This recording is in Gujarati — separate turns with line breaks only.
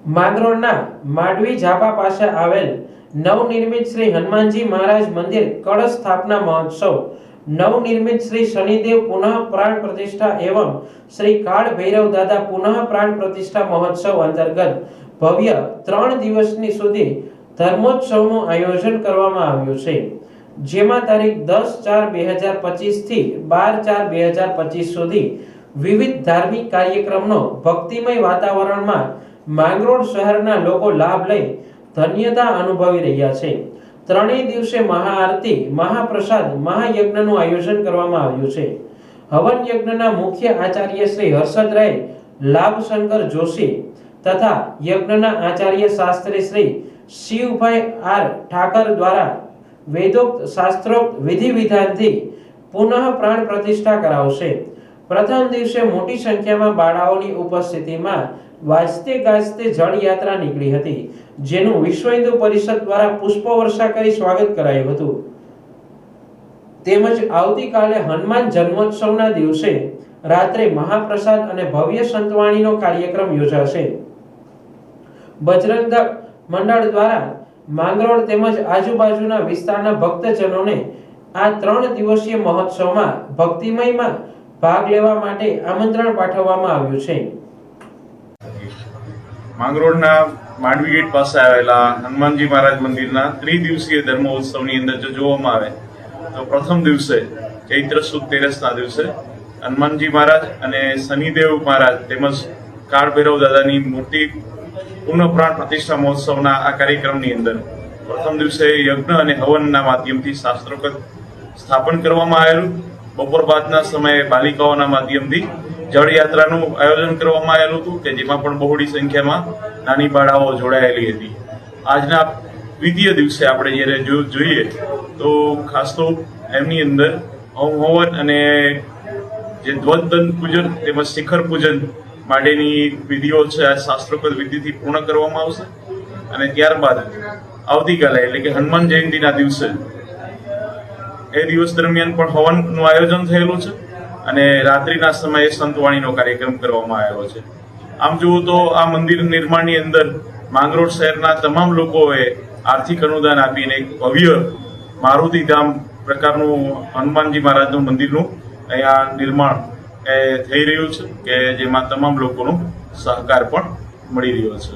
માંગરોળના માંડવી ઝાપા પાસે આવેલ નવનિર્મિત શ્રી હનુમાનજી મહારાજ મંદિર કળશ સ્થાપના મહોત્સવ, નવનિર્મિત શ્રી શનિદેવ પુનઃ પ્રાણ પ્રતિષ્ઠા એવं શ્રી કાળ ભૈરવ દાદા પુનઃ પ્રાણ પ્રતિષ્ઠા મહોત્સવ અંતર્ગત ભવ્ય 3 દિવસની સુધી ધર્મોત્સવનું આયોજન કરવામાં આવ્યું છે, જેમાં તારીખ 10/4/2025 થી 12/4/2025 સુધી વિવિધ ધાર્મિક કાર્યક્રમનો ભક્તિમય વાતાવરણમાં માંગરોળ શહેરના લોકો લાભ લઈ ધન્યતા અનુભવી રહ્યા છે। ત્રણેય દિવસે મહાઆરતી, મહાપ્રસાદ, મહાયજ્ઞનું આયોજન કરવામાં આવ્યું છે। હવન યજ્ઞના મુખ્ય આચાર્ય શ્રી હર્ષદરાય લાભશંકર જોશી તથા યજ્ઞના આચાર્ય શાસ્ત્રી શ્રી શિવભાઈ આર ઠાકર દ્વારા વેદોક્ત શાસ્ત્રોક્ત વિધિ વિધાનથી પુનઃ પ્રાણ પ્રતિષ્ઠા કરાવશે। પ્રથમ દિવસે મોટી સંખ્યામાં બાળાઓની ઉપસ્થિતિમાં વાજતે ગાજતે જળ યાત્રા નીકળી હતી, જેનું વિશ્વ હિન્દુ પરિષદ દ્વારા પુષ્પવર્ષા કરી સ્વાગત કરાયું હતું। તેમજ આવતીકાલે હનુમાન જન્મોત્સવના દિવસે રાત્રે મહાપ્રસાદ અને ભવ્ય સંતવાણીનો કાર્યક્રમ યોજાશે। બજરંગ દળ મંડળ દ્વારા માંગરોળ તેમજ આજુબાજુના વિસ્તારના ભક્તજનોને આ 3 દિવસીય મહોત્સવમાં ભક્તિમયમાં ભાગ લેવા માટે આમંત્રણ પાઠવવામાં આવ્યું છે।
માંગરોળના માંડવી ગેટ પાસે આવેલા હનુમાનજી મહારાજ મંદિરના ત્રિદિવસીય ધર્મોત્સવની અંદર જો જોવામાં આવે તો પ્રથમ દિવસે ચૈત્ર સુદ 13ના દિવસે હનુમાનજી મહારાજ અને શનિદેવ મહારાજ તેમજ કાળ ભૈરવ દાદાની મૂર્તિ પુનઃ પ્રાણ પ્રતિષ્ઠા મહોત્સવના આ કાર્યક્રમની અંદર પ્રથમ દિવસે યજ્ઞ અને હવનના માધ્યમથી શાસ્ત્રોક્ત સ્થાપન કરવામાં આવેલું। બપોર બાદના સમયે બાલિકાઓના માધ્યમથી જળ યાત્રાનું આયોજન કરવામાં આવેલું હતું કે જેમાં પણ બહોળી સંખ્યામાં નાની બાળાઓ જોડાયેલી હતી। આજના દ્વિતીય દિવસે આપણે જ્યારે જોઈએ તો ખાસ તો એમની અંદર હોમ હવન અને જે ધ્વજદંત પૂજન તેમજ શિખર પૂજન માટેની વિધિઓ છે આ શાસ્ત્રોક્ત વિધિથી પૂર્ણ કરવામાં આવશે અને ત્યારબાદ આવતીકાલે એટલે કે હનુમાન જયંતિના દિવસે એ દિવસ દરમિયાન પણ હવનનું આયોજન થયેલું છે અને રાત્રિના સમયે સંતવાણીનો કાર્યક્રમ કરવામાં આવેલો છે। આમ જુઓ તો આ મંદિર નિર્માણની અંદર માંગરોળ શહેરના તમામ લોકોએ આર્થિક અનુદાન આપીને એક ભવ્ય મારુતિધામ પ્રકારનું હનુમાનજી મહારાજનું મંદિરનું અહીંયા નિર્માણ થઈ રહ્યું છે કે જેમાં તમામ લોકોનો સહકાર પણ મળી રહ્યો છે।